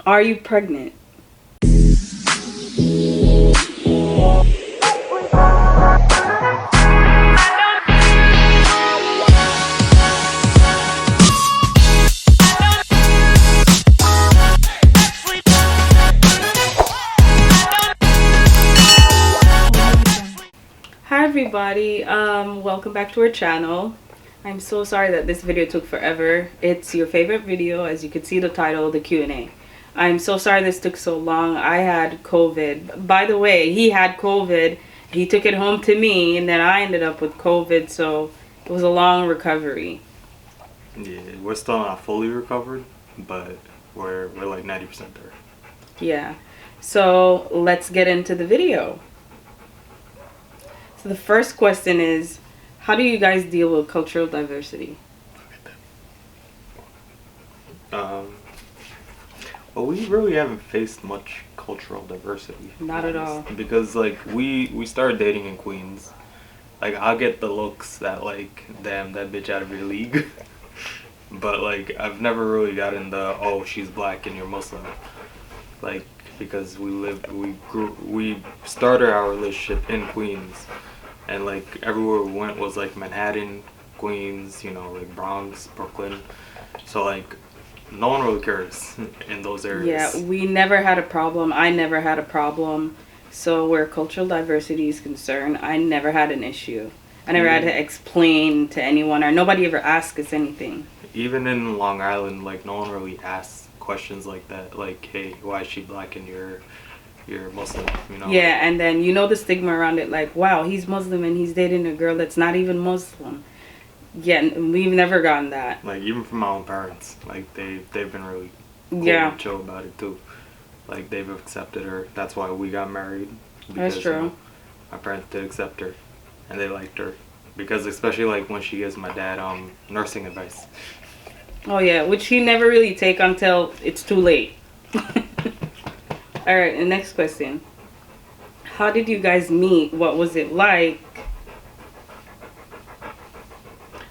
Are you pregnant? Hi everybody, welcome back to our channel. I'm so sorry that this video took forever. It's your favorite video, as you can see the title, the Q&A. I'm so sorry this took so long. I had COVID. By the way, he had COVID. He took it home to me, and then I ended up with COVID, so it was a long recovery. Yeah, we're still not fully recovered, but we're like 90% there. Yeah, so let's get into the video. So the first question is, how do you guys deal with cultural diversity? Well, we really haven't faced much cultural diversity. Not at all. Because like we started dating in Queens. Like I'll get the looks that like, damn, that bitch out of your league. But like I've never really gotten the, oh, she's black and you're Muslim. Like because we started our relationship in Queens. And like everywhere we went was like Manhattan, Queens, you know, like Bronx, Brooklyn. So like no one really cares in those areas. Yeah, we never had a problem. I never had a problem. So where cultural diversity is concerned, I never had an issue. I never had to explain to anyone, or nobody ever asked us anything. Even in Long Island, like no one really asks questions like that. Like, hey, why is she black and you're Muslim, you know? Yeah, and then you know the stigma around it, like, wow, he's Muslim and he's dating a girl that's not even Muslim. Yeah, we've never gotten that. Like even from my own parents, like they've been really cool and chill about it too. Like they've accepted her. That's why we got married. That's true. You know, my parents did accept her, and they liked her because especially like when she gives my dad nursing advice. Oh yeah, which he never really take until it's too late. All right, the next question. How did you guys meet? What was it like?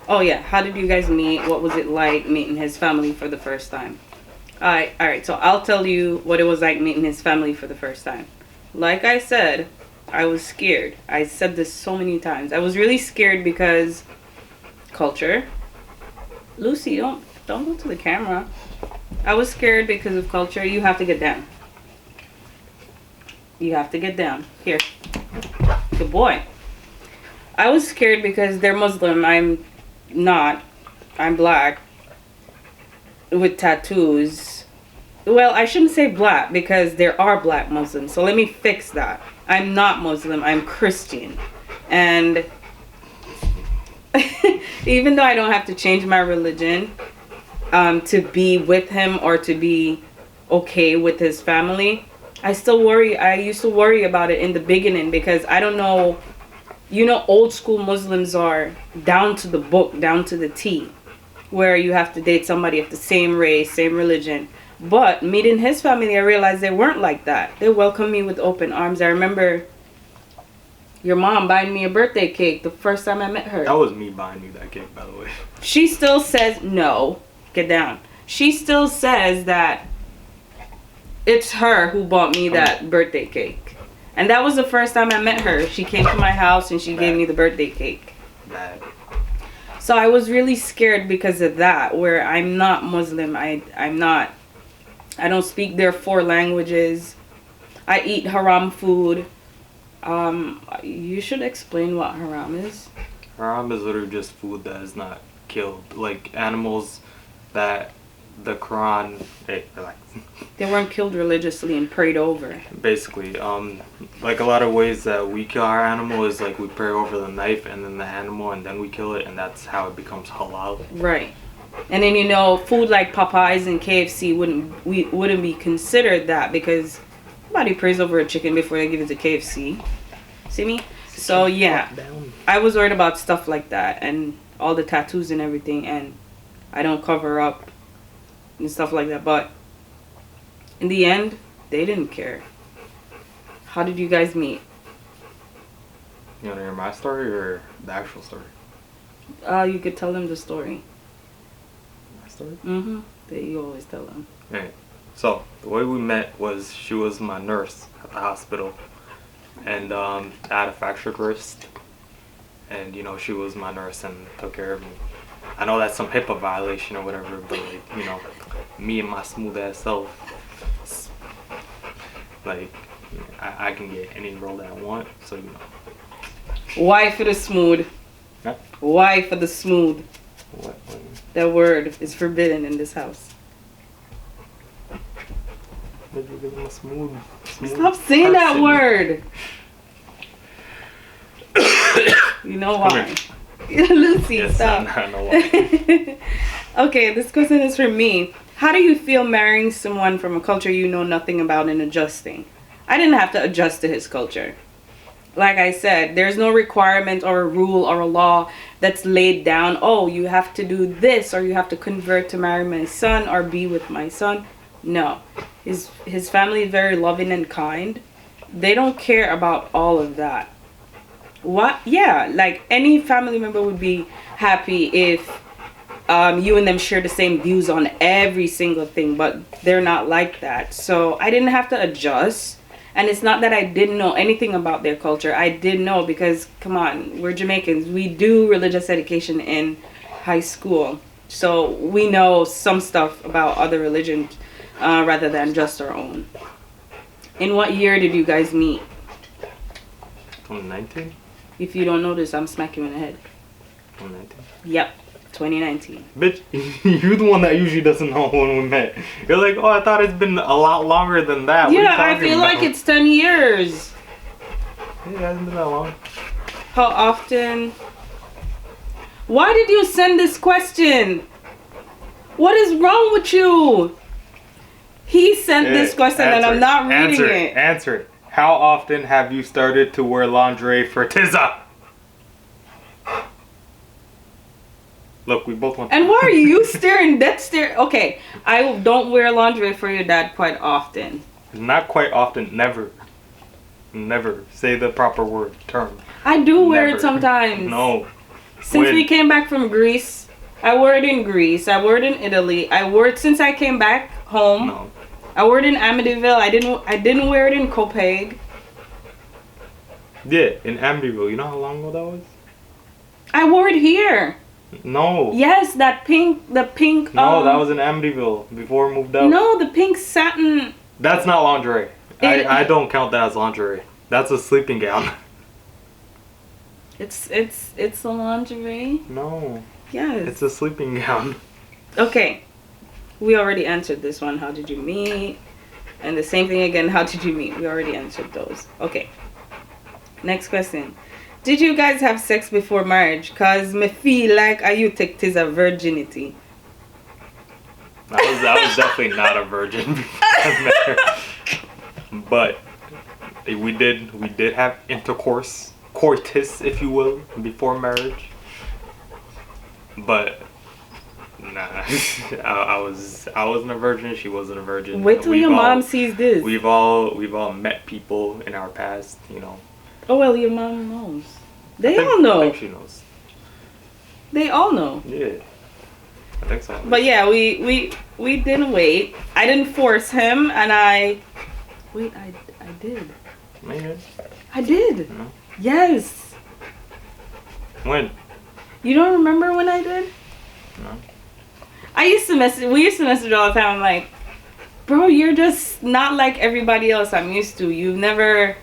Oh yeah, how did you guys meet? What was it like meeting his family for the first time? Alright, so I'll tell you what it was like meeting his family for the first time. Like I said, I was scared. I said this so many times. I was really scared because culture. Lucy, don't go to the camera. I was scared because of culture. You have to get down. You have to get down. Here. Good boy. I was scared because they're Muslim. I'm not. I'm black with tattoos. Well, I shouldn't say black because there are black Muslims. So let me fix that. I'm not Muslim. I'm Christian. And even though I don't have to change my religion to be with him or to be okay with his family, I still worry. I used to worry about it in the beginning because I don't know. You know, old school Muslims are down to the book, down to the T, where you have to date somebody of the same race, same religion. But meeting his family, I realized they weren't like that. They welcomed me with open arms. I remember your mom buying me a birthday cake the first time I met her. That was me buying you that cake, by the way. She still says, no, get down. She still says that it's her who bought me that birthday cake. And that was the first time I met her. She came to my house and she gave me the birthday cake. So I was really scared because of that, where I'm not Muslim. I don't speak their 4 languages. I eat haram food. You should explain what haram is. Haram is literally just food that is not killed. Like animals that the Quran, hey, relax. They weren't killed religiously and prayed over. Basically, like a lot of ways that we kill our animal is like we pray over the knife and then the animal and then we kill it, and that's how it becomes halal. Right. And then, you know, food like Popeyes and KFC wouldn't be considered that because nobody prays over a chicken before they give it to KFC. See me? So yeah, I was worried about stuff like that and all the tattoos and everything, and I don't cover up and stuff like that. But in the end, they didn't care. How did you guys meet? You want to hear my story or the actual story? You could tell them the story. My story? That you always tell them. Right. So the way we met was she was my nurse at the hospital, and I had a fractured wrist, and she was my nurse and took care of me. I know that's some HIPAA violation or whatever, but me and my smooth ass self, like I can get any role that I want. So Why for the smooth? Huh? Why for the smooth? What? That word is forbidden in this house. Did you give him a smooth Stop saying that person? word. You know why? Lucy, Yes, stop. I know why. Okay, this question is for me. How do you feel marrying someone from a culture you know nothing about and adjusting? I didn't have to adjust to his culture. Like I said, there's no requirement or a rule or a law that's laid down. Oh, you have to do this, or you have to convert to marry my son or be with my son. No. His family is very loving and kind. They don't care about all of that. What? Yeah, like any family member would be happy if you and them share the same views on every single thing, but they're not like that. So I didn't have to adjust. And it's not that I didn't know anything about their culture. I did know because, come on, we're Jamaicans. We do religious education in high school. So we know some stuff about other religions rather than just our own. In what year did you guys meet? 2019? If you don't know this, I'm smacking you in the head. 2019? Yep, 2019. Bitch, you're the one that usually doesn't know when we met. You're like, oh, I thought it's been a lot longer than that. What are you Yeah, I talking feel about? like it's 10 years. Yeah, it hasn't been that long. How often? Why did you send this question? What is wrong with you? He sent this question and I'm not reading it. Answer it. How often have you started to wear lingerie for Tizza? Look, we both want. And why are you staring? That stare. Okay, I don't wear lingerie for your dad quite often. Not quite often. Never. Never. Say the proper word. Term. I do wear Never. it sometimes. No. Since When? we came back from Greece, I wore it in Greece. I wore it in Italy. I wore it since I came back home. No. I wore it in Amityville. I didn't wear it in Copenhagen. Yeah, in Amityville. You know how long ago that was? I wore it here. No. Yes, the pink. No, that was in Amityville before we moved out. No, the pink satin. That's not lingerie. I don't count that as lingerie. That's a sleeping gown. It's a lingerie. No. Yes. It's a sleeping gown. Okay. We already answered this one. How did you meet? And the same thing again. How did you meet? We already answered those. Okay. Next question. Did you guys have sex before marriage? Cause me feel like you take this a virginity. I was definitely not a virgin before I met her. But we did have intercourse, coitus, if you will, before marriage. But nah, I wasn't a virgin. She wasn't a virgin. Wait till your mom sees this. We've all met people in our past, Oh well, your mom knows. They all know. I think she knows. They all know. Yeah, I think so. But yeah, we didn't wait. I didn't force him, and I did. Maybe. I did. No. Yes. When? You don't remember when I did? No. We used to message all the time. I'm like, bro, you're just not like everybody else I'm used to. You've never,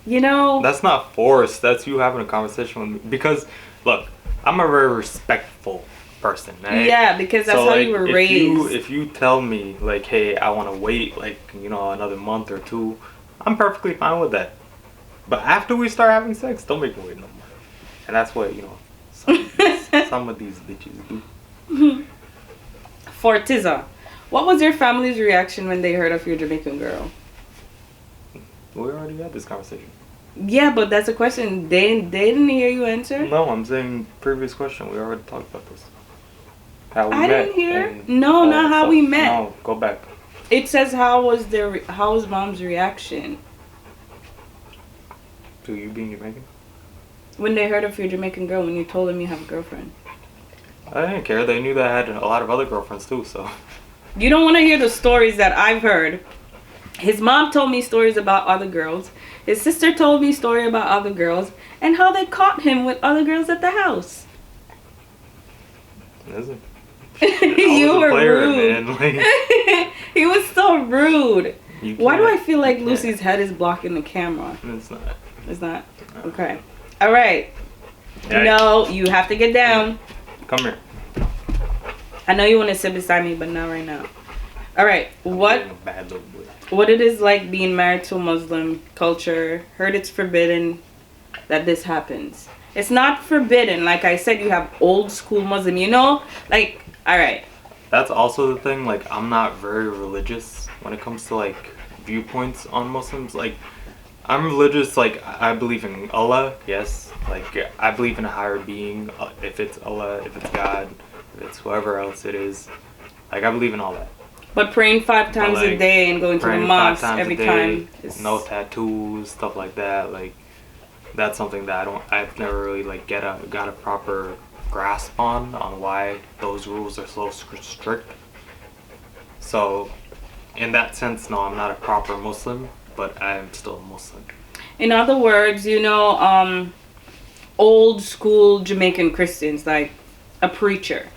That's not forced. That's you having a conversation with me. Because, look, I'm a very respectful person, right? Yeah, because that's how you were raised. If you tell me, like, hey, I want to wait, like, another month or two, I'm perfectly fine with that. But after we start having sex, don't make me wait no more. And that's what, some of these bitches do. For Tizza, what was your family's reaction when they heard of your Jamaican girl? We already had this conversation. Yeah, but that's a question. They didn't hear you answer? No, I'm saying previous question. We already talked about this. How we I met. didn't hear. And No, all not that how stuff. we met. No, go back. It says how was mom's reaction To you being Jamaican? when they heard of your Jamaican girl when you told them you have a girlfriend? I didn't care. They knew that I had a lot of other girlfriends too, so. You don't want to hear the stories that I've heard. His mom told me stories about other girls. His sister told me story about other girls and how they caught him with other girls at the house. Listen, You were man. rude. Like, He was so rude. Why do I feel like you Lucy's head is blocking the camera? It's not. It's not? Okay. All right. Yeah, No, you have to get down. Come here. I know you want to sit beside me, but not right now. All right. What I'm a bad little boy. what it is like being married to a Muslim culture? Heard it's forbidden that this happens. It's not forbidden. Like I said, you have old school Muslim. You know, like all right. That's also the thing. Like, I'm not very religious when it comes to like viewpoints on Muslims. Like, I'm religious. Like, I believe in Allah. Yes. Like, I believe in a higher being. If it's Allah, if it's God, if it's whoever else it is. Like, I believe in all that. But praying 5 times a like, day and going to the Praying 5 mosque times every a day, time. Is, no tattoos, stuff like that. Like, that's something that I've never really like got a proper grasp on why those rules are so strict. So, in that sense, no, I'm not a proper Muslim, but I am still a Muslim. in other words, you know, old school Jamaican Christians, like a preacher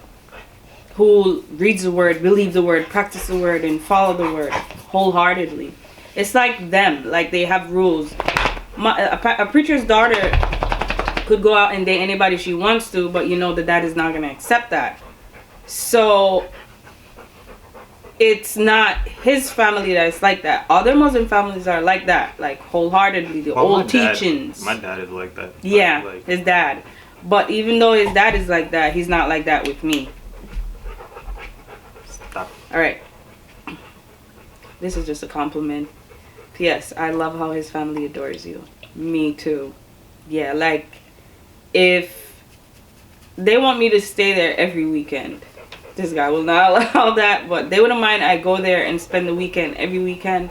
who reads the word, believes the word, practice the word, and follow the word wholeheartedly. It's like them, like they have rules. A preacher's daughter could go out and date anybody she wants to, but you know the dad is not going to accept that. So it's not his family that's like that. Other Muslim families are like that, like wholeheartedly, the old teachings. My dad is like that. Yeah, like, his dad. But even though his dad is like that, he's not like that with me. stop. All right. This is just a compliment. Yes, I love how his family adores you. Me too. Yeah, like if they want me to stay there every weekend, this guy will not allow that, but they wouldn't mind I go there and spend the weekend every weekend.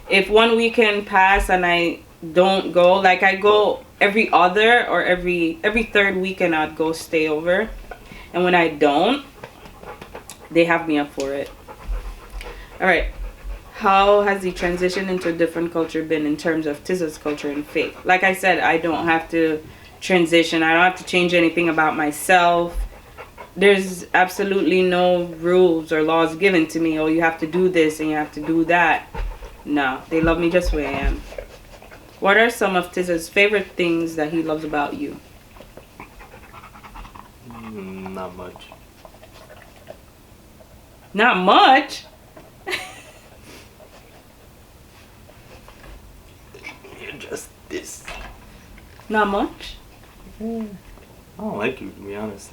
If one weekend pass and I don't go, like I go every other or every third weekend, I'd go stay over. And when I don't, they have me up for it. All right. How has the transition into a different culture been in terms of Tizza's culture and faith? Like I said, I don't have to transition. I don't have to change anything about myself. There's absolutely no rules or laws given to me. Oh, you have to do this and you have to do that. No, they love me just the way I am. What are some of Tizza's favorite things that he loves about you? Not much. Not much? You're just this. Not much? I don't like you, to be honest.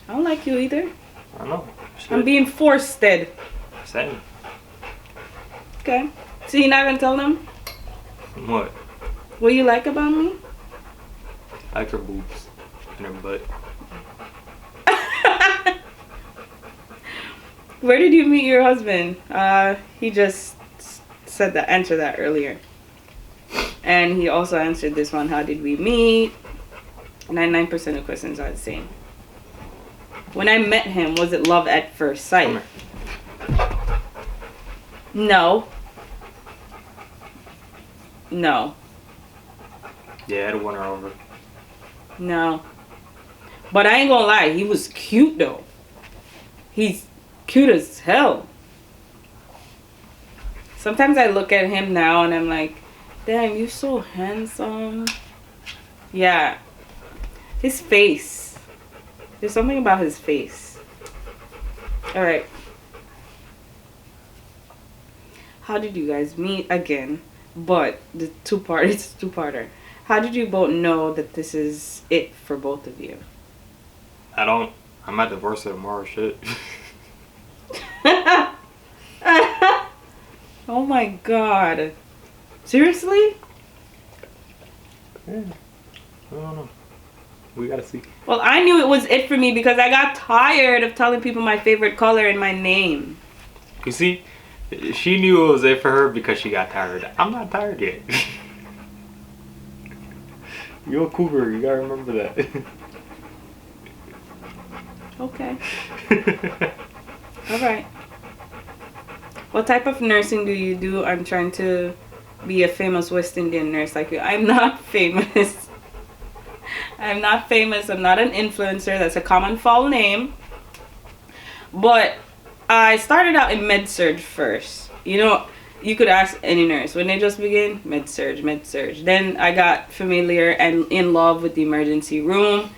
I don't like you either. I don't know. I'm being forced. Same. Okay. So you're not gonna tell them What? what you like about me? I like her boobs and her butt. Where did you meet your husband? He just answered that earlier. And he also answered this one, how did we meet? 99% of questions are the same. When I met him, was it love at first sight? No. No. Yeah, I had to win her over. No. But I ain't gonna lie, he was cute though. He's cute as hell. Sometimes I look at him now and I'm like, damn, you're so handsome. Yeah. His face. There's something about his face. Alright. How did you guys meet again? But the two-parter. How did you both know that this is it for both of you? I might divorce her tomorrow, shit. Oh my god. Seriously? Yeah. I don't know. We gotta see. Well, I knew it was it for me because I got tired of telling people my favorite color and my name. You see, she knew it was it for her because she got tired. I'm not tired yet. You're a cougar, you gotta remember that. Okay. Alright. What type of nursing do you do? I'm trying to be a famous West Indian nurse like you. I'm not famous. I'm not famous. I'm not an influencer. That's a common foul name. But I started out in med-surg first. You know, you could ask any nurse. When they just begin, med-surg, med-surg. Then I got familiar and in love with the emergency room.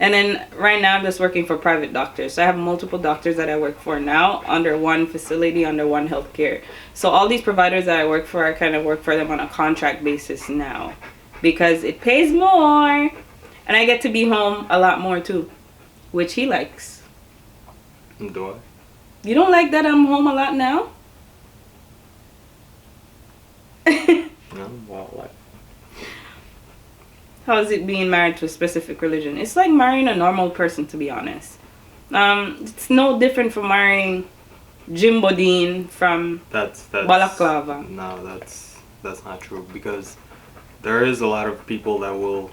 And then right now I'm just working for private doctors. So I have multiple doctors that I work for now under one facility, under one healthcare. So all these providers that I work for, I kind of work for them on a contract basis now. Because it pays more. And I get to be home a lot more too. Which he likes. Do I? You don't like that I'm home a lot now? No, well, like. How is it being married to a specific religion? It's like marrying a normal person, to be honest. It's no different from marrying Jim Bodine from That's Balaclava. No, that's not true, because there is a lot of people that will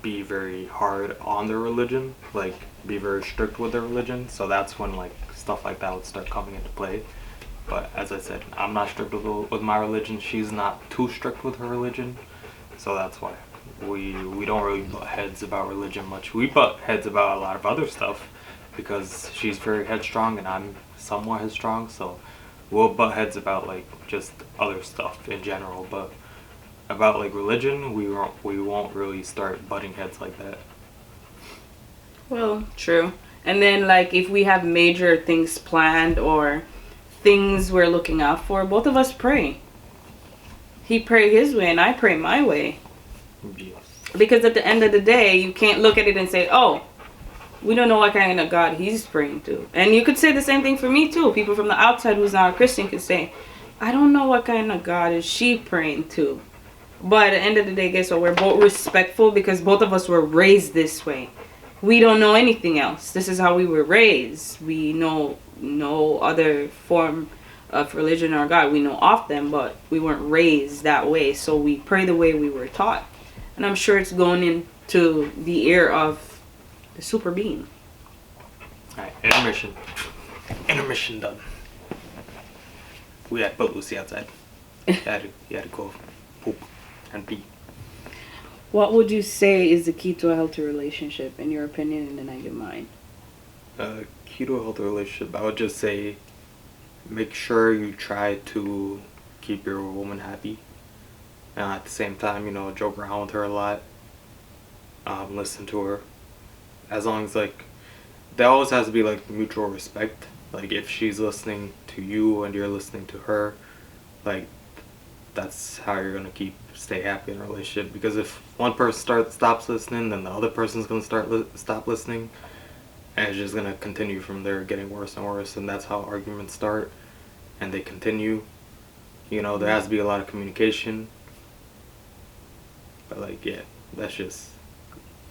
be very hard on their religion, like be very strict with their religion. So that's when like stuff like that would start coming into play. But as I said, I'm not strict with my religion. She's not too strict with her religion, so that's why we don't really butt heads about religion much. We butt heads about a lot of other stuff because she's very headstrong and I'm somewhat headstrong, so we'll butt heads about like just other stuff in general. But about like religion, we won't really start butting heads like that. Well, true. And then like if we have major things planned or things we're looking out for, both of us pray. He pray his way and I pray my way. Yes. Because at the end of the day, you can't look at it and say, oh, we don't know what kind of God he's praying to. And you could say the same thing for me too. People from the outside who's not a Christian could say, I don't know what kind of God is she praying to. But at the end of the day, guess what? We're both respectful because both of us were raised this way. We don't know anything else. This is how we were raised. We know no other form of religion or God. We know of them, but we weren't raised that way. So we pray the way we were taught. And I'm sure it's going into the ear of the super being. Alright, intermission. Intermission done. We had put Lucy outside. He had to go poop and pee. What would you say is the key to a healthy relationship, in your opinion, and then I give mine? Key to a healthy relationship, I would just say make sure you try to keep your woman happy. And at the same time, joke around with her a lot. Listen to her. As long as, like, there always has to be, like, mutual respect. Like, if she's listening to you and you're listening to her, like, that's how you're going to stay happy in a relationship. Because if one person stops listening, then the other person's going to stop listening. And it's just going to continue from there, getting worse and worse. And that's how arguments start. And they continue. There has to be a lot of communication. But, like, yeah, that's just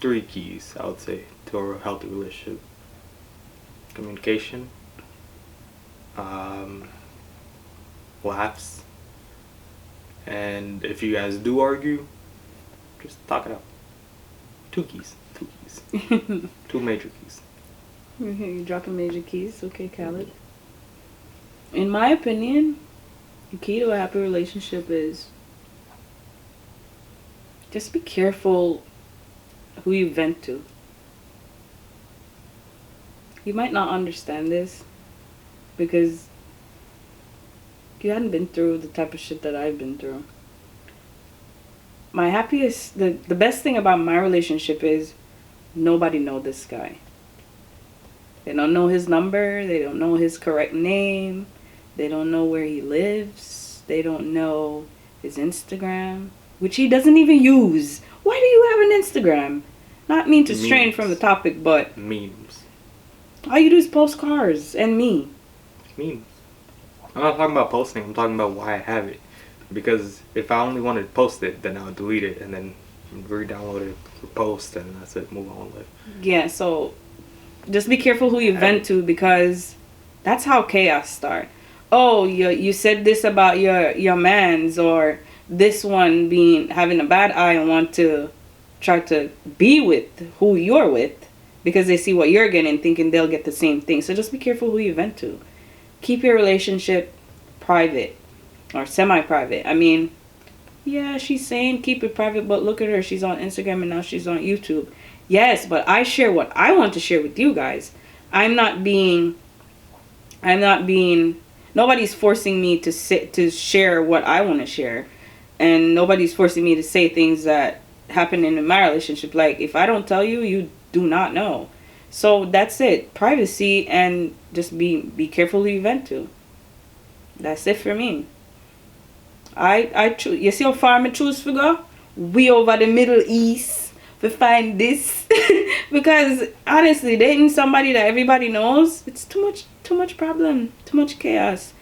3 keys, I would say, to a healthy relationship. Communication. Laughs. And if you guys do argue, just talk it out. 2 keys. 2 keys. 2 major keys. You're dropping major keys. Okay, Khaled. In my opinion, the key to a happy relationship is just be careful who you vent to. You might not understand this because you hadn't been through the type of shit that I've been through. The best thing about my relationship is nobody knows this guy. They don't know his number. They don't know his correct name. They don't know where he lives. They don't know his Instagram, which he doesn't even use. Why do you have an Instagram? Not mean to strain from the topic, but memes. all you do is post cars and me. Memes. I'm not talking about posting. I'm talking about why I have it. Because if I only wanted to post it, then I would delete it and then re-download it, post, and that's it. Move on with life. Yeah, so just be careful who you vent to because that's how chaos starts. Oh, you said this about your mans, or this one having a bad eye and want to try to be with who you're with because they see what you're getting, thinking they'll get the same thing. So just be careful who you vent to. Keep your relationship private or semi-private. I mean, yeah, she's saying keep it private, but look at her. She's on Instagram and now she's on YouTube. Yes, but I share what I want to share with you guys. I'm not being, nobody's forcing me to share what I want to share. And nobody's forcing me to say things that happen in my relationship. Like, if I don't tell you, you do not know. So that's it. Privacy, and just be careful who you vent to. That's it for me. I choose. You see how far I choose to go? We over the Middle East to find this. Because honestly, dating somebody that everybody knows, it's too much problem, too much chaos.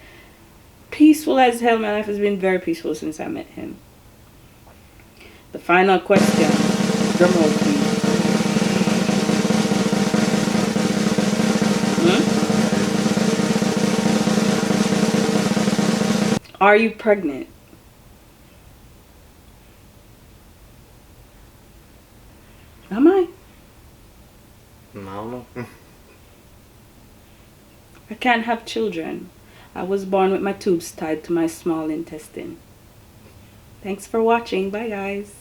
Peaceful as hell. My life has been very peaceful since I met him. The final question. Drum roll, please. Are you pregnant? Am I? I don't know. I can't have children. I was born with my tubes tied to my small intestine. Thanks for watching. Bye, guys.